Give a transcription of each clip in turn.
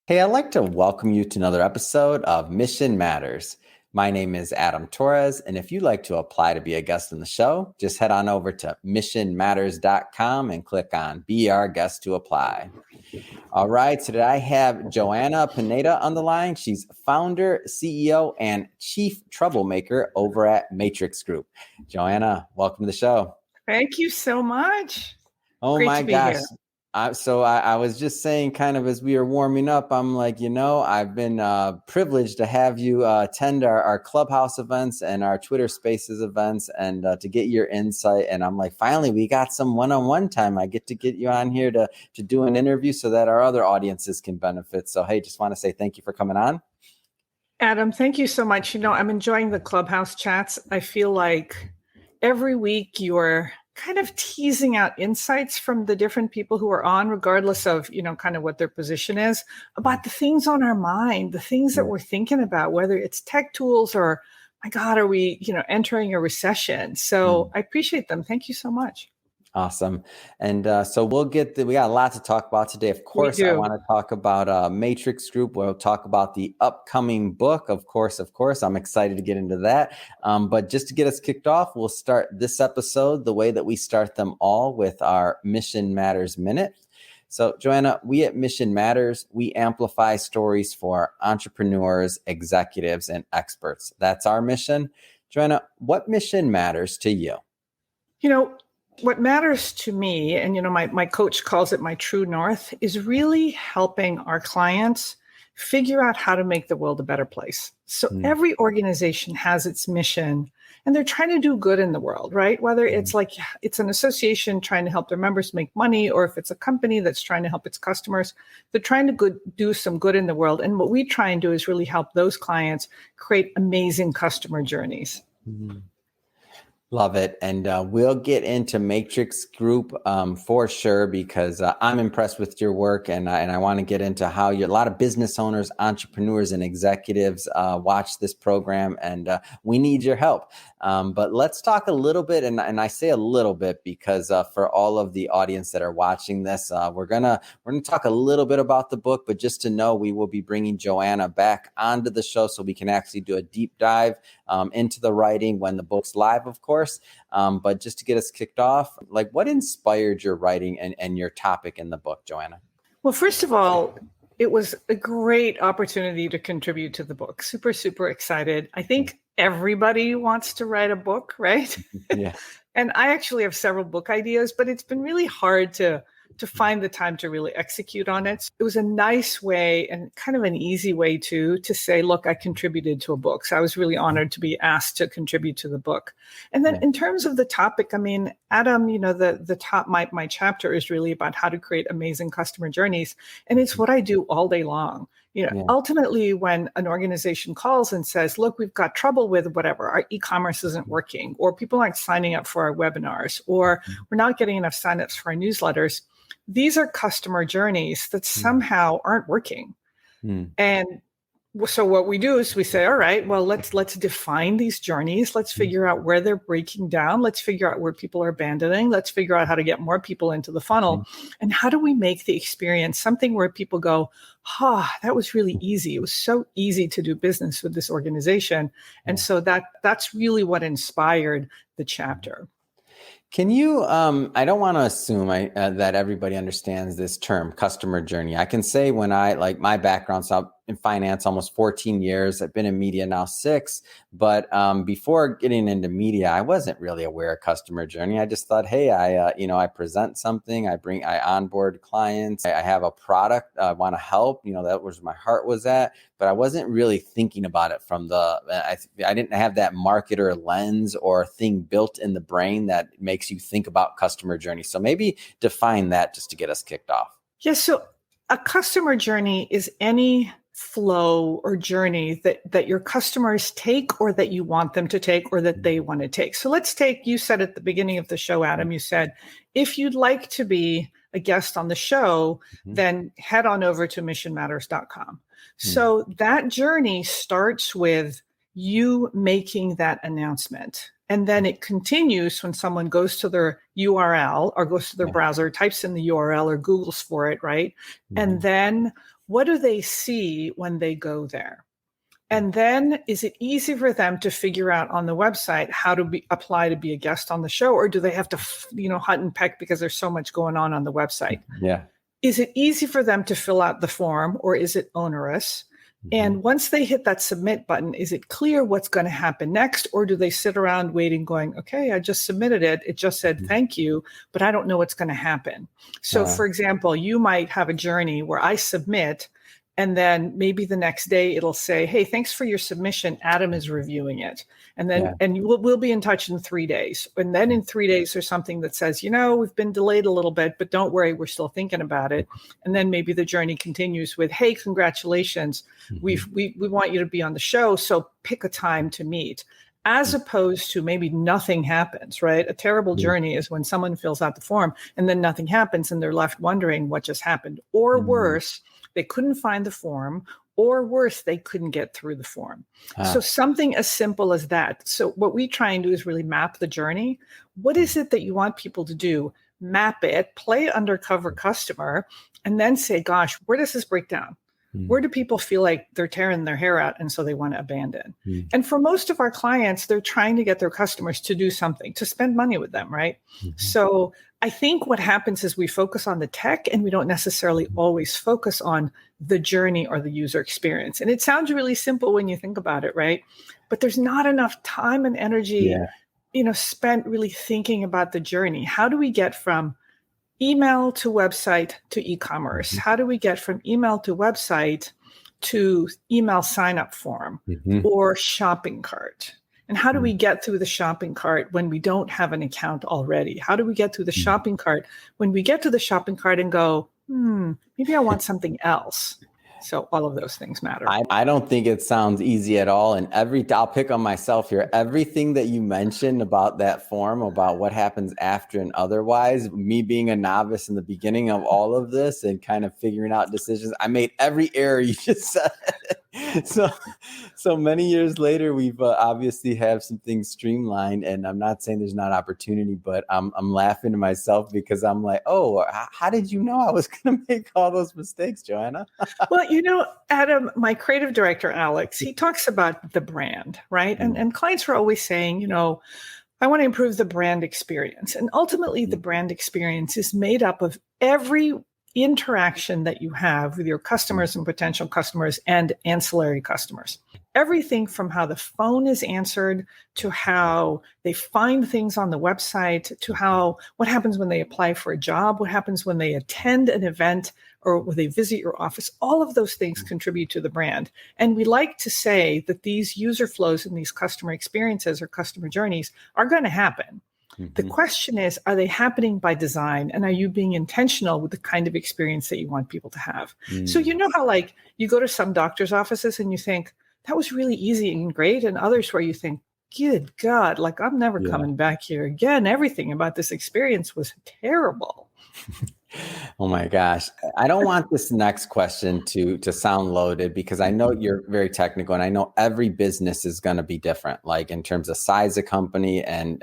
Hey, I'd like to welcome you to another episode of Mission Matters. My name is Adam Torres, and if you'd like to apply to be a guest on the show, just head on over to missionmatters.com and click on Be Our Guest to apply. All right, so today I have Joanna Pineda on the line. She's founder, CEO, and chief troublemaker over at Matrix Group. Joanna, welcome to the show. Thank you so much. Oh Great my to be gosh. here. I was just saying, kind of as we were warming up, I'm like, I've been privileged to have you attend our Clubhouse events and our Twitter Spaces events and to get your insight. And I'm like, finally, we got some one-on-one time. I get to get you on here to do an interview so that our other audiences can benefit. So, hey, just want to say thank you for coming on. Adam, thank you so much. I'm enjoying the Clubhouse chats. I feel like every week you're kind of teasing out insights from the different people who are on, regardless of, kind of what their position is, about the things on our mind, the things that we're thinking about, whether it's tech tools or, my God, are we, entering a recession? So I appreciate them. Thank you so much. Awesome. And so we got a lot to talk about today. Of course, I want to talk about Matrix Group. We'll talk about the upcoming book. Of course. I'm excited to get into that. But just to get us kicked off, we'll start this episode the way that we start them all, with our Mission Matters Minute. So, Joanna, we at Mission Matters, we amplify stories for entrepreneurs, executives, and experts. That's our mission. Joanna, what mission matters to you? What matters to me, and my coach calls it my true north, is really helping our clients figure out how to make the world a better place. So every organization has its mission, and they're trying to do good in the world, right? Whether it's like it's an association trying to help their members make money, or if it's a company that's trying to help its customers, they're trying to do some good in the world. And what we try and do is really help those clients create amazing customer journeys. Mm-hmm. Love it. And we'll get into Matrix Group for sure, because I'm impressed with your work, and I want to get into how a lot of business owners, entrepreneurs, and executives watch this program, and we need your help. But let's talk a little bit, and I say a little bit because for all of the audience that are watching this, we're gonna talk a little bit about the book, but just to know, we will be bringing Joanna back onto the show so we can actually do a deep dive into the writing when the book's live, of course. But just to get us kicked off, like, what inspired your writing and your topic in the book, Joanna? Well, first of all, it was a great opportunity to contribute to the book. Super, super excited. I think everybody wants to write a book, right? Yeah. And I actually have several book ideas, but it's been really hard to find the time to really execute on it. It was a nice way, and kind of an easy way to say, look, I contributed to a book. So I was really honored to be asked to contribute to the book. And then in terms of the topic, I mean, Adam, the top, my chapter is really about how to create amazing customer journeys. And it's what I do all day long. Ultimately, when an organization calls and says, look, we've got trouble with whatever, our e-commerce isn't working, or people aren't signing up for our webinars, or we're not getting enough signups for our newsletters, these are customer journeys that somehow aren't working. And so what we do is we say, all right, well, let's define these journeys. Let's figure out where they're breaking down. Let's figure out where people are abandoning. Let's figure out how to get more people into the funnel. And how do we make the experience something where people go, that was really easy. It was so easy to do business with this organization. And so that's really what inspired the chapter. Can you, I don't want to assume that everybody understands this term, customer journey. I can say my background's in finance, almost 14 years. I've been in media now 6. But before getting into media, I wasn't really aware of customer journey. I just thought, hey, I present something, I onboard clients, I have a product, I want to help. That was where my heart was at. But I wasn't really thinking about it from I didn't have that marketer lens or thing built in the brain that makes you think about customer journey. So maybe define that just to get us kicked off. Yes. So a customer journey is any flow or journey that your customers take, or that you want them to take, or that they want to take. So let's take, you said at the beginning of the show, Adam, you said, if you'd like to be a guest on the show, then head on over to missionmatters.com. So that journey starts with you making that announcement. And then it continues when someone goes to their URL or goes to their browser, types in the URL or Googles for it, right? And then What do they see when they go there? And then is it easy for them to figure out on the website how to apply to be a guest on the show? Or do they have to, hunt and peck because there's so much going on the website? Yeah. Is it easy for them to fill out the form, or is it onerous? And once they hit that submit button, is it clear what's going to happen next? Or do they sit around waiting going, okay, I just submitted it. It just said, thank you, but I don't know what's going to happen. So for example, you might have a journey where I submit, and then maybe the next day it'll say, hey, thanks for your submission. Adam is reviewing it. And then, and we'll be in touch in 3 days. And then in 3 days, there's something that says, we've been delayed a little bit, but don't worry, we're still thinking about it. And then maybe the journey continues with, hey, congratulations. We want you to be on the show. So pick a time to meet. As opposed to maybe nothing happens, right? A terrible journey is when someone fills out the form and then nothing happens and they're left wondering what just happened. Or worse, they couldn't find the form, or worse, they couldn't get through the form. So something as simple as that. So what we try and do is really map the journey. What is it that you want people to do? Map it, play undercover customer, and then say, gosh, where does this break down? Where do people feel like they're tearing their hair out and so they want to abandon? And for most of our clients, they're trying to get their customers to do something, to spend money with them, right? So I think what happens is we focus on the tech and we don't necessarily always focus on the journey or the user experience. And it sounds really simple when you think about it, right? But there's not enough time and energy, spent really thinking about the journey. How do we get from email to website to e-commerce? How do we get from email to website to email sign-up form or shopping cart? And how do we get through the shopping cart when we don't have an account already? How do we get through the shopping cart when we get to the shopping cart and go, maybe I want something else? So all of those things matter. I don't think it sounds easy at all. And I'll pick on myself here. Everything that you mentioned about that form, about what happens after and otherwise, me being a novice in the beginning of all of this and kind of figuring out decisions, I made every error you just said. So many years later, we've obviously have some things streamlined, and I'm not saying there's not opportunity, but I'm laughing to myself because I'm like, oh, how did you know I was going to make all those mistakes, Joanna? Well, Adam, my creative director, Alex, he talks about the brand, right? And clients are always saying, I want to improve the brand experience. And ultimately, the brand experience is made up of every interaction that you have with your customers and potential customers and ancillary customers. Everything from how the phone is answered to how they find things on the website to what happens when they apply for a job, what happens when they attend an event or when they visit your office. All of those things contribute to the brand. And we like to say that these user flows and these customer experiences or customer journeys are going to happen. The question is, are they happening by design? And are you being intentional with the kind of experience that you want people to have? So how you go to some doctor's offices and you think, that was really easy and great. And others where you think, good God, I'm never coming back here again. Everything about this experience was terrible. Oh my gosh. I don't want this next question to sound loaded because I know you're very technical and I know every business is going to be different, like in terms of size of company and,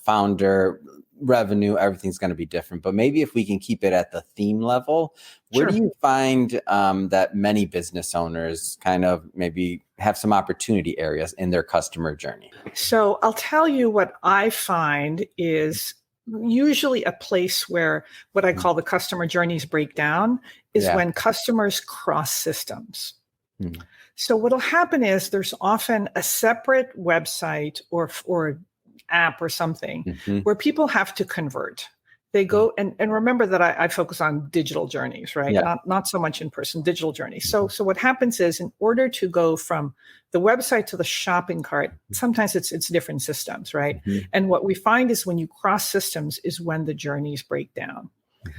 founder, revenue, everything's going to be different. But maybe if we can keep it at the theme level, where do you find that many business owners kind of maybe have some opportunity areas in their customer journey? So I'll tell you what I find is usually a place where what I call the customer journeys break down is when customers cross systems. So what'll happen is there's often a separate website or app or something where people have to convert. They go and remember that I focus on digital journeys, right? Not so much in person, digital journeys. So what happens is in order to go from the website to the shopping cart, sometimes it's different systems, right? And what we find is when you cross systems is when the journeys break down.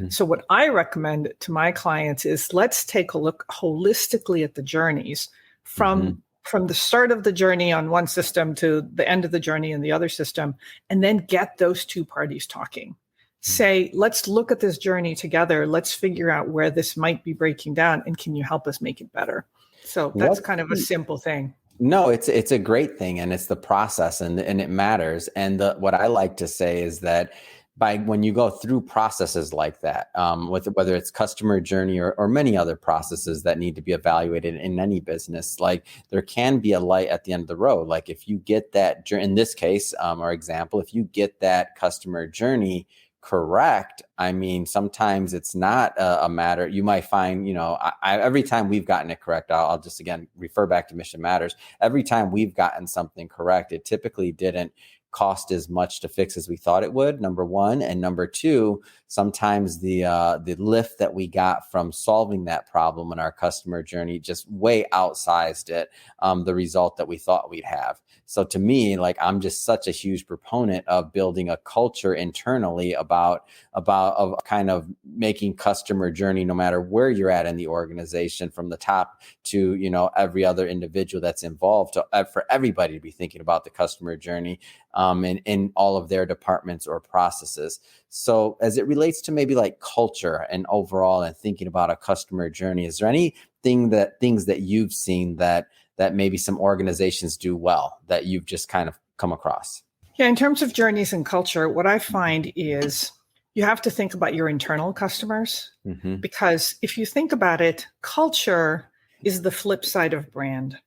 So what I recommend to my clients is let's take a look holistically at the journeys from the start of the journey on one system to the end of the journey in the other system, and then get those two parties talking. Say, let's look at this journey together. Let's figure out where this might be breaking down, and can you help us make it better? So that's kind of a simple thing. No, it's a great thing, and it's the process, and it matters. And what I like to say is that by when you go through processes like that, with whether it's customer journey or many other processes that need to be evaluated in any business, like there can be a light at the end of the road. Like if you get that, in this case, or example, if you get that customer journey correct, I mean, sometimes it's not a matter. You might find, every time we've gotten it correct, I'll just again refer back to Mission Matters. Every time we've gotten something correct, it typically didn't cost as much to fix as we thought it would, number one. And number two, sometimes the lift that we got from solving that problem in our customer journey just way outsized it, the result that we thought we'd have. So to me, like, I'm just such a huge proponent of building a culture internally about kind of making customer journey, no matter where you're at in the organization, from the top to, every other individual that's involved, for everybody to be thinking about the customer journey in all of their departments or processes. So as it relates to maybe like culture and overall and thinking about a customer journey, is there anything things that you've seen that maybe some organizations do well that you've just kind of come across? Yeah, in terms of journeys and culture, what I find is you have to think about your internal customers, because if you think about it, culture is the flip side of brand,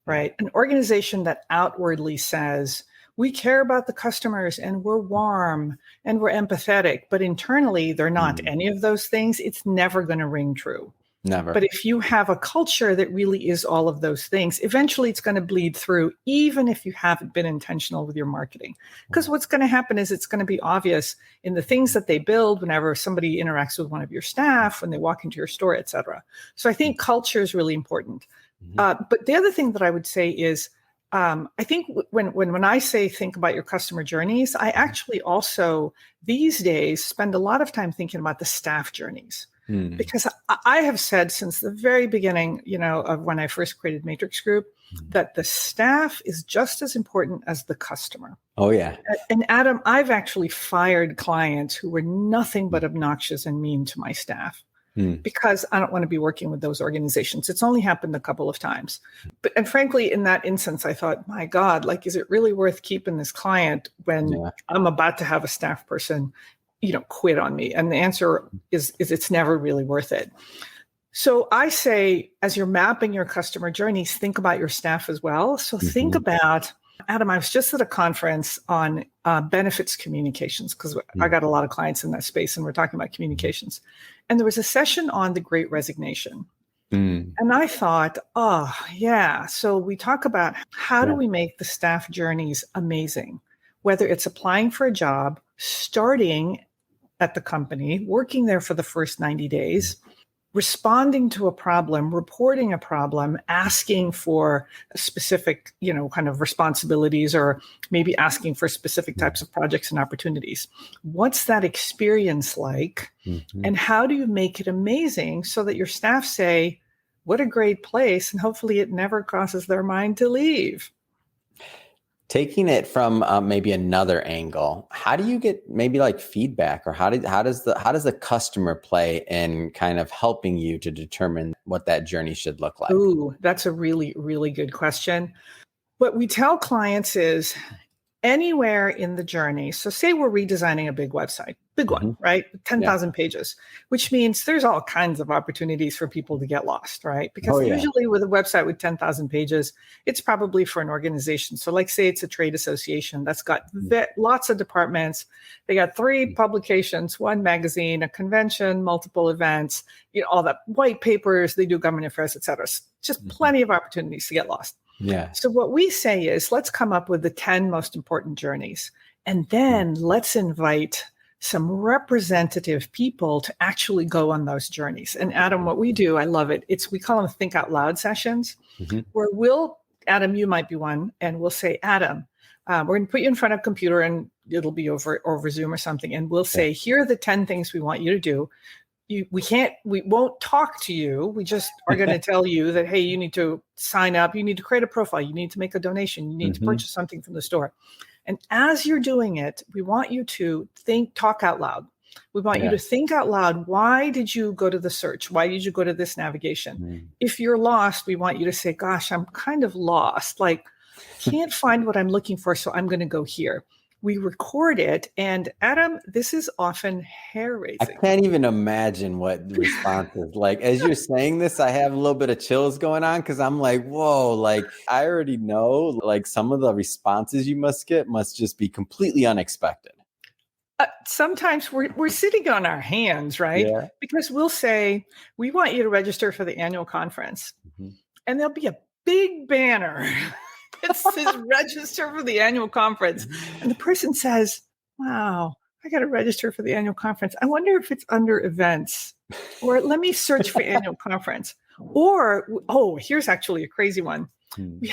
right? An organization that outwardly says, we care about the customers and we're warm and we're empathetic, but internally they're not any of those things, it's never going to ring true. Never. But if you have a culture that really is all of those things, eventually it's going to bleed through, even if you haven't been intentional with your marketing. Because what's going to happen is it's going to be obvious in the things that they build whenever somebody interacts with one of your staff, when they walk into your store, et cetera. So I think culture is really important. But the other thing that I would say is, I think when I say think about your customer journeys, I actually also these days spend a lot of time thinking about the staff journeys. Because I have said since the very beginning, of when I first created Matrix Group, that the staff is just as important as the customer. Oh, yeah. And Adam, I've actually fired clients who were nothing but obnoxious and mean to my staff, because I don't want to be working with those organizations. It's only happened a couple of times. And frankly, in that instance, I thought, my God, like, is it really worth keeping this client when I'm about to have a staff person quit on me? And the answer is it's never really worth it. So I say, as you're mapping your customer journeys, think about your staff as well. So think about, Adam, I was just at a conference on benefits communications, because I got a lot of clients in that space and we're talking about communications. And there was a session on the Great Resignation. And I thought, oh, yeah. So we talk about how do we make the staff journeys amazing, whether it's applying for a job, starting at the company, working there for the first 90 days, responding to a problem, reporting a problem, asking for specific, kind of responsibilities, or maybe asking for specific types of projects and opportunities. What's that experience like? And how do you make it amazing so that your staff say, what a great place, and hopefully it never crosses their mind to leave? Taking it from maybe another angle, how do you get maybe like feedback, or how does the customer play in kind of helping you to determine what that journey should look like? Ooh, that's a really, really good question. What we tell clients is anywhere in the journey. So say we're redesigning a big website, big one, right? 10,000 pages, which means there's all kinds of opportunities for people to get lost, right? Because usually with a website with 10,000 pages, it's probably for an organization. So like say it's a trade association that's got lots of departments. They got 3 publications, 1 magazine, a convention, multiple events, all that, white papers, they do government affairs, et cetera. Just plenty of opportunities to get lost. Yeah. So what we say is, let's come up with the 10 most important journeys, and then let's invite some representative people to actually go on those journeys. And Adam, what we do, I love it. We call them think out loud sessions, where Adam, you might be one, and we'll say, Adam, we're going to put you in front of a computer, and it'll be over Zoom or something. And we'll say, here are the 10 things we want you to do. We won't talk to you. We just are going to tell you that, hey, you need to sign up. You need to create a profile. You need to make a donation. You need to purchase something from the store. And as you're doing it, we want you to talk out loud. We want you to think out loud. Why did you go to the search? Why did you go to this navigation? If you're lost, we want you to say, gosh, I'm kind of lost. Like, can't find what I'm looking for. So I'm going to go here. we record it. And Adam, this is often hair I raising. can't even imagine what the response is like. As you're saying this, I have a little bit of chills going on because I'm like, whoa, like I already know like some of the responses you must get must just be completely unexpected. Sometimes we're sitting on our hands, right? Yeah. Because we'll say, we want you to register for the annual conference. Mhm. And there'll be a big banner that says register for the annual conference. And the person says, wow, I got to register for the annual conference. I wonder if it's under events, or let me search for annual conference. Or, oh, here's actually a crazy one. We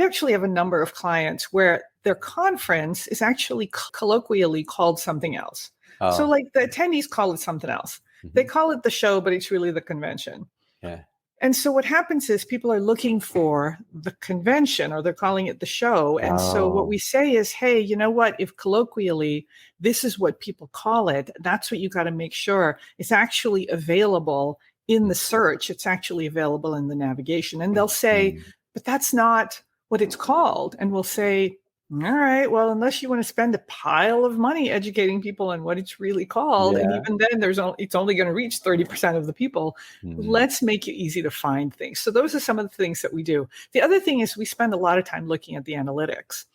actually have a number of clients where their conference is actually colloquially called something else. Oh. So like the attendees call it something else. They call it the show, but it's really the convention. Yeah. And so what happens is people are looking for the convention, or they're calling it the show. And so what we say is, hey, you know what? If colloquially, this is what people call it, that's what you got to make sure it's actually available in the search. It's actually available in the navigation. And they'll say, but that's not what it's called. And we'll say, all right, well, unless you want to spend a pile of money educating people on what it's really called, and even then it's only going to reach 30% of the people, let's make it easy to find things. So those are some of the things that we do. The other thing is we spend a lot of time looking at the analytics.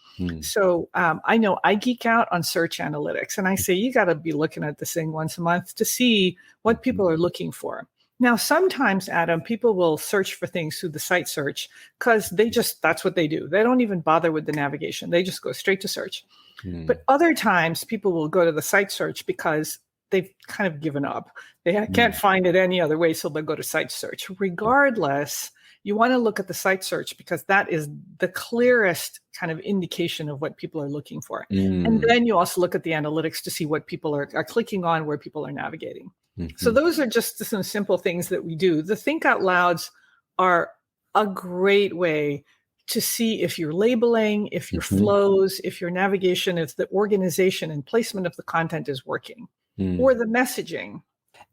So I know I geek out on search analytics, and I say, you got to be looking at this thing once a month to see what people are looking for. Now, sometimes, Adam, people will search for things through the site search because that's what they do. They don't even bother with the navigation. They just go straight to search. But other times people will go to the site search because they've kind of given up. They can't find it any other way, so they'll go to site search. Regardless, you want to look at the site search because that is the clearest kind of indication of what people are looking for. And then you also look at the analytics to see what people are clicking on, where people are navigating. So those are just some simple things that we do. The Think Out Louds are a great way to see if your labeling, if your flows, if your navigation, if the organization and placement of the content is working, or the messaging.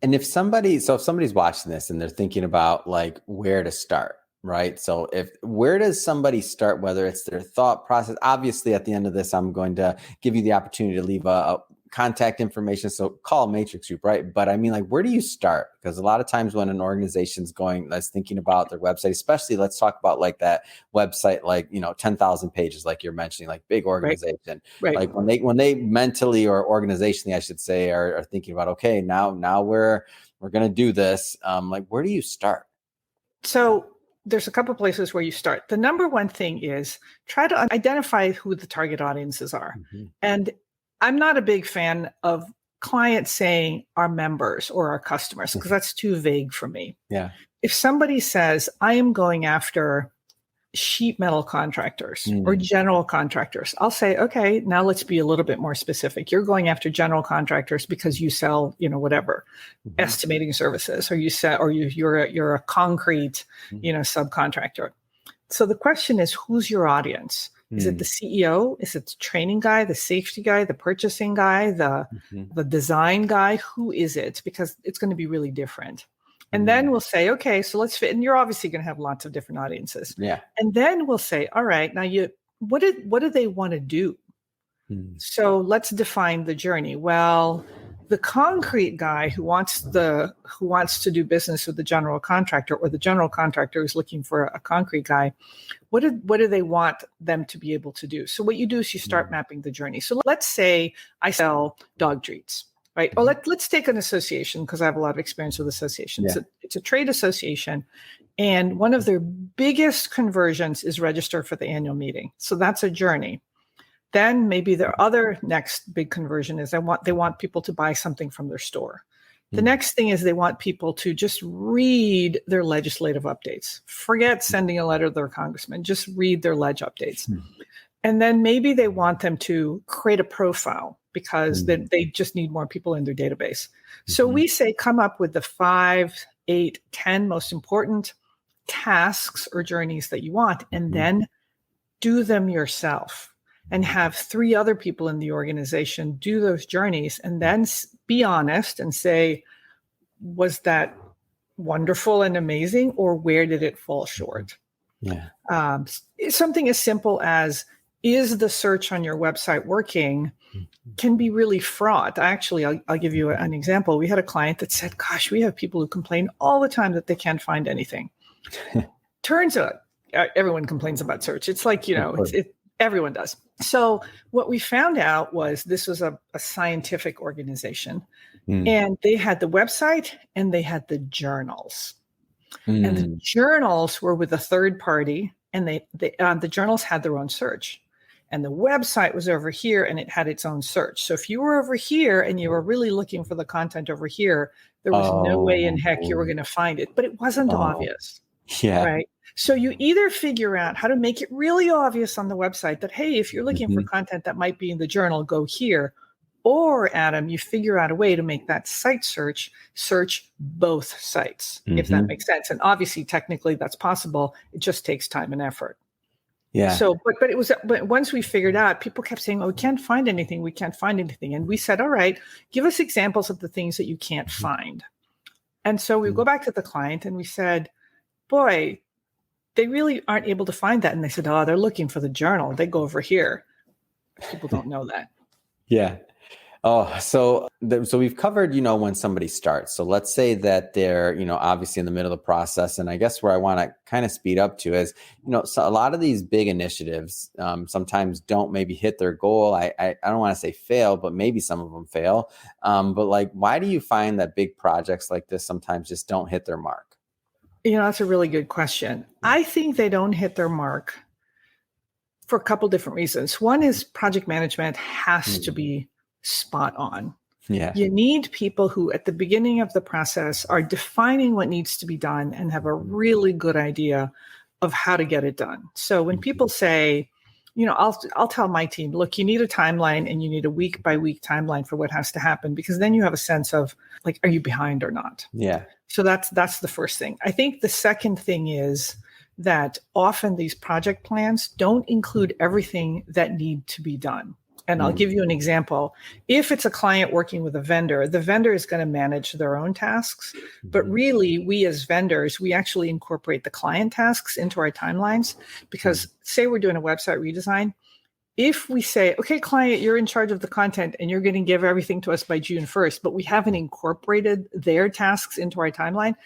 And if somebody's watching this and they're thinking about like where to start, right? So where does somebody start, whether it's their thought process? Obviously, at the end of this, I'm going to give you the opportunity to leave a contact information. So call Matrix Group, right? But I mean, like, where do you start? Because a lot of times when an organization's that's thinking about their website, especially let's talk about like that website, like, 10,000 pages, like you're mentioning, like big organization, right. Like when they mentally or organizationally, I should say, are thinking about, okay, now we're going to do this. Like, where do you start? So there's a couple of places where you start. The number one thing is try to identify who the target audiences are. And I'm not a big fan of clients saying our members or our customers, because that's too vague for me. Yeah. If somebody says, I am going after sheet metal contractors or general contractors, I'll say, okay, now let's be a little bit more specific. You're going after general contractors because you sell, whatever, estimating services, or you're a concrete, subcontractor. So the question is, who's your audience? Is it the CEO? Is it the training guy, the safety guy, the purchasing guy, the design guy? Who is it? Because it's going to be really different. And then we'll say, okay, so let's fit. And you're obviously going to have lots of different audiences. Yeah. And then we'll say, all right, now what do they want to do? So let's define the journey. Well, the concrete guy who wants to do business with the general contractor, or the general contractor who's looking for a concrete guy, what do they want them to be able to do? So what you do is you start mapping the journey. So let's say I sell dog treats, right? Or let's take an association, because I have a lot of experience with associations. Yeah. It's a trade association, and one of their biggest conversions is register for the annual meeting. So that's a journey. Then maybe their other next big conversion is they want people to buy something from their store. The next thing is they want people to just read their legislative updates. Forget sending a letter to their congressman, just read their leg updates. And then maybe they want them to create a profile, because they just need more people in their database. So we say, come up with the 5, 8, 10 most important tasks or journeys that you want, and then do them yourself. And have 3 other people in the organization do those journeys, and then be honest and say, was that wonderful and amazing, or where did it fall short? Yeah. Something as simple as, is the search on your website working, can be really fraught. Actually, I'll give you an example. We had a client that said, gosh, we have people who complain all the time that they can't find anything. Turns out everyone complains about search. It's like, everyone does. So what we found out was this was a scientific organization, and they had the website and they had the journals. And the journals were with a third party, and the journals had their own search. And the website was over here and it had its own search. So if you were over here and you were really looking for the content over here, there was no way in heck you were going to find it, but it wasn't obvious. Yeah. Right. So you either figure out how to make it really obvious on the website that, hey, if you're looking for content that might be in the journal, go here. Or, Adam, you figure out a way to make that site search both sites, if that makes sense. And obviously, technically, that's possible. It just takes time and effort. Yeah. So, but once we figured out, people kept saying, "Oh, we can't find anything. We can't find anything." And we said, "All right, give us examples of the things that you can't find." And so we go back to the client and we said, "Boy, they really aren't able to find that." And they said, "Oh, they're looking for the journal. They go over here." People don't know that. Yeah. Oh, so we've covered, when somebody starts. So let's say that they're, obviously in the middle of the process. And I guess where I want to kind of speed up to is, so a lot of these big initiatives sometimes don't maybe hit their goal. I don't want to say fail, but maybe some of them fail. But why do you find that big projects like this sometimes just don't hit their mark? That's a really good question. I think they don't hit their mark for a couple different reasons. One is project management has to be spot on. Yeah. You need people who at the beginning of the process are defining what needs to be done and have a really good idea of how to get it done. So when people say, I'll tell my team, look, you need a timeline and you need a week by week timeline for what has to happen, because then you have a sense of are you behind or not? Yeah. So that's the first thing. I think the second thing is that often these project plans don't include everything that need to be done. And I'll give you an example. If it's a client working with a vendor, the vendor is going to manage their own tasks. But really, we as vendors, we actually incorporate the client tasks into our timelines, because say we're doing a website redesign. If we say, okay, client, you're in charge of the content and you're going to give everything to us by June 1st, but we haven't incorporated their tasks into our timeline,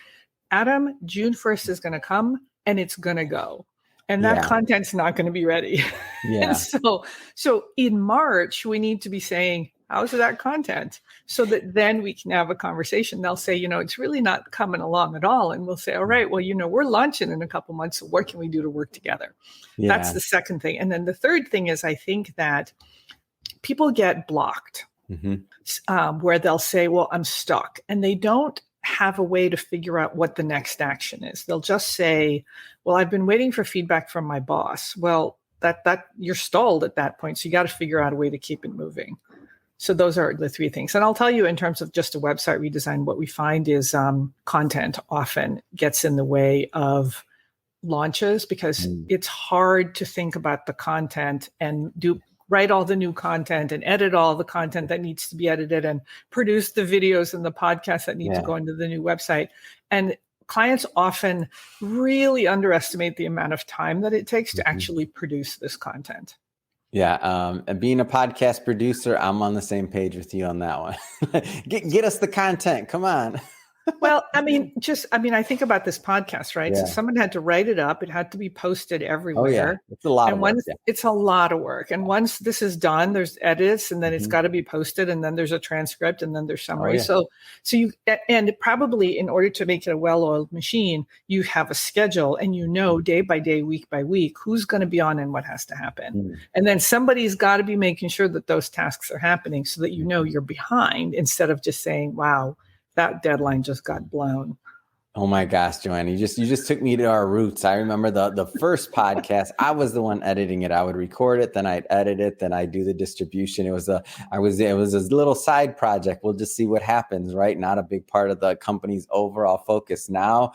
Adam, June 1st is going to come and it's going to go. And that content's not going to be ready. Yeah. And so in March, we need to be saying, how's that content? So that then we can have a conversation. They'll say, it's really not coming along at all. And we'll say, all right, well, we're launching in a couple months. So what can we do to work together? Yeah. That's the second thing. And then the third thing is, I think that people get blocked where they'll say, well, I'm stuck. And they don't have a way to figure out what the next action is. They'll just say, well, I've been waiting for feedback from my boss. Well, that you're stalled at that point. So you got to figure out a way to keep it moving. So those are the three things. And I'll tell you, in terms of just a website redesign, what we find is content often gets in the way of launches, because it's hard to think about the content and write all the new content and edit all the content that needs to be edited and produce the videos and the podcasts that need to go into the new website. And clients often really underestimate the amount of time that it takes to actually produce this content. Yeah. And being a podcast producer, I'm on the same page with you on that one. Get us the content. Come on. Well, I think about this podcast, right? Yeah. So someone had to write it up. It had to be posted everywhere. Oh, yeah. It's a lot of work. It's a lot of work. And once this is done, there's edits, and then it's got to be posted, and then there's a transcript, and then there's summary. Oh, yeah. And probably in order to make it a well-oiled machine, you have a schedule, and day by day, week by week, who's going to be on and what has to happen. And then somebody's got to be making sure that those tasks are happening so that you're behind, instead of just saying, wow, that deadline just got blown. Oh my gosh, Joanna, you just took me to our roots. I remember the first podcast, I was the one editing it. I would record it, then I'd edit it, then I'd do the distribution. It was a little side project. We'll just see what happens, right? Not a big part of the company's overall focus. Now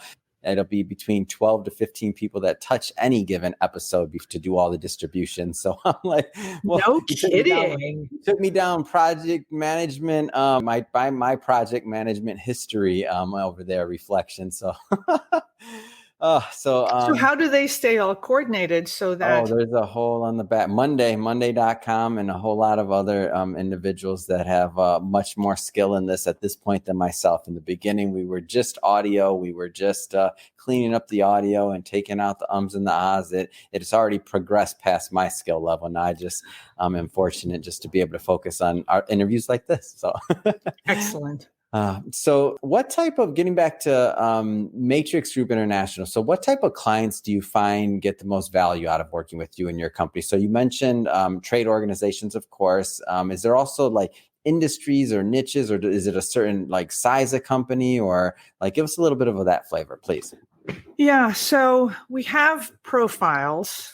it'll be between 12 to 15 people that touch any given episode to do all the distribution. So I'm like, well, no kidding. Took me down project management, my project management history over there, reflection. So, So how do they stay all coordinated so that? There's a whole on the back Monday.com, and a whole lot of other individuals that have much more skill in this at this point than myself. In the beginning, we were just audio. We were just cleaning up the audio and taking out the ums and the ahs. It's already progressed past my skill level. Now I just am fortunate just to be able to focus on our interviews like this. So Excellent. So what type of, getting back to Matrix Group International, so what type of clients do you find get the most value out of working with you and your company? So you mentioned trade organizations, of course. Is there also like industries or niches, or is it a certain like size of company, or like give us a little bit of that flavor, please? Yeah, so we have profiles.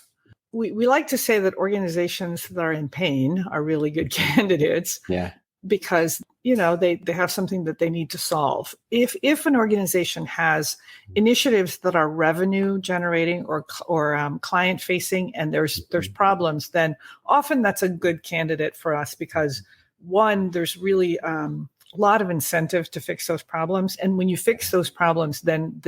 We like to say that organizations that are in pain are really good candidates. Yeah. Because, they have something that they need to solve. If an organization has initiatives that are revenue generating or client facing, and there's problems, then often that's a good candidate for us, because one, there's really a lot of incentive to fix those problems, and when you fix those problems, then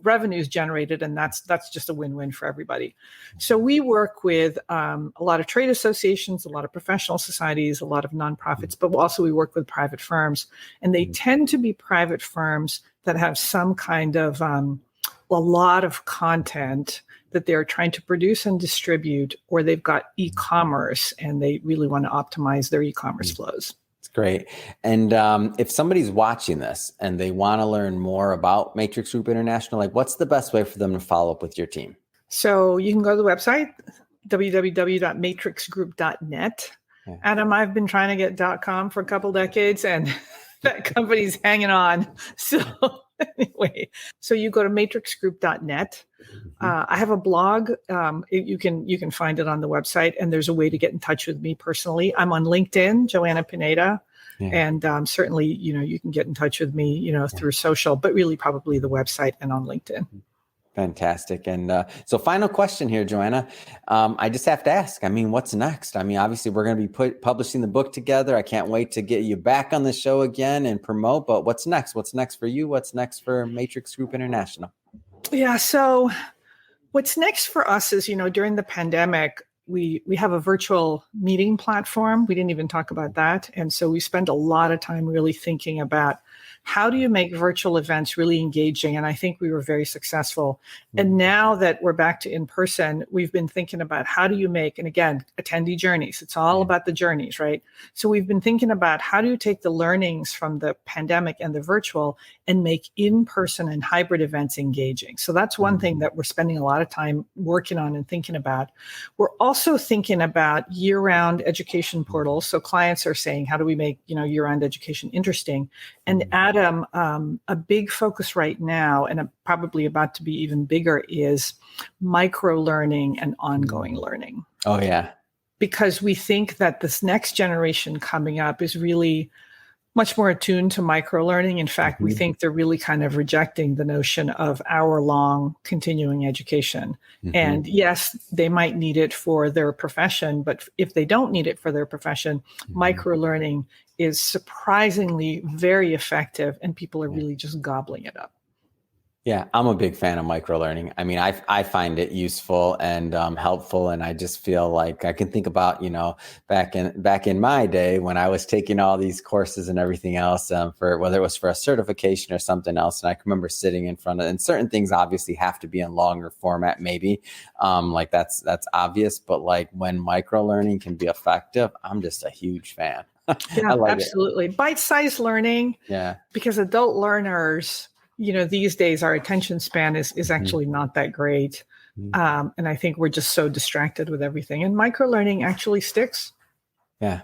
revenue is generated, and that's just a win-win for everybody. So we work with a lot of trade associations, a lot of professional societies, a lot of nonprofits, but also we work with private firms, and they tend to be private firms that have some kind of a lot of content that they're trying to produce and distribute, or they've got e-commerce and they really want to optimize their e-commerce flows. Great. And if somebody's watching this and they want to learn more about Matrix Group International, like what's the best way for them to follow up with your team? So you can go to the website, www.matrixgroup.net. Yeah. Adam, I've been trying to get .com for a couple decades, and that company's hanging on. So anyway, so you go to matrixgroup.net. I have a blog. You can find it on the website, and there's a way to get in touch with me personally. I'm on LinkedIn, Joanna Pineda, and certainly, you can get in touch with me, through social, but really probably the website and on LinkedIn. Fantastic. And so final question here, Joanna. I just have to ask, what's next? Obviously we're going to be publishing the book together. I can't wait to get you back on the show again and promote, but what's next? What's next for you? What's next for Matrix Group International? Yeah. So what's next for us is, during the pandemic, we have a virtual meeting platform. We didn't even talk about that. And so we spend a lot of time really thinking about how do you make virtual events really engaging? And I think we were very successful. And now that we're back to in person, we've been thinking about how do you make, and again, attendee journeys. It's all about the journeys, right? So we've been thinking about how do you take the learnings from the pandemic and the virtual and make in-person and hybrid events engaging. So that's one thing that we're spending a lot of time working on and thinking about. We're also thinking about year-round education portals. So clients are saying, how do we make, year-round education interesting? And Adam, a big focus right now, and probably about to be even bigger, is micro-learning and ongoing learning. Oh, yeah. Because we think that this next generation coming up is really much more attuned to micro-learning. In fact, we think they're really kind of rejecting the notion of hour-long continuing education. And yes, they might need it for their profession, but if they don't need it for their profession, micro-learning is surprisingly very effective, and people are really just gobbling it up. Yeah, I'm a big fan of microlearning. I find it useful and helpful, and I just feel like I can think about, back in my day when I was taking all these courses and everything else, for whether it was for a certification or something else, and I can remember sitting in front of, and certain things obviously have to be in longer format, maybe, like that's obvious, but like when microlearning can be effective, I'm just a huge fan. Yeah, absolutely. Bite-sized learning. Yeah, because adult learners, these days our attention span is actually not that great. And I think we're just so distracted with everything. And microlearning actually sticks. Yeah.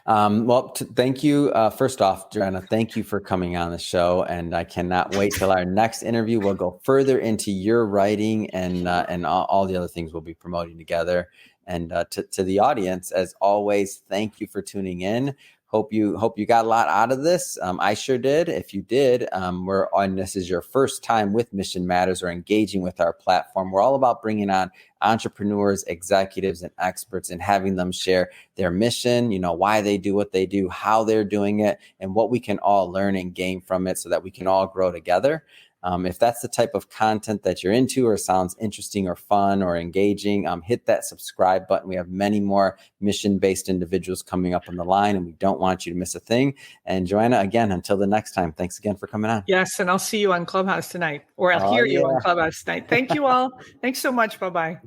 Thank you. First off, Joanna, thank you for coming on the show. And I cannot wait till our next interview. We'll go further into your writing and all the other things we'll be promoting together. And to the audience, as always, thank you for tuning in. Hope you got a lot out of this. I sure did. If you did, this is your first time with Mission Matters or engaging with our platform. We're all about bringing on entrepreneurs, executives, and experts and having them share their mission, why they do what they do, how they're doing it, and what we can all learn and gain from it so that we can all grow together. If that's the type of content that you're into or sounds interesting or fun or engaging, hit that subscribe button. We have many more mission-based individuals coming up on the line, and we don't want you to miss a thing. And Joanna, again, until the next time, thanks again for coming on. Yes, and I'll see you on Clubhouse tonight, or I'll hear you on Clubhouse tonight. Thank you all. Thanks so much. Bye-bye.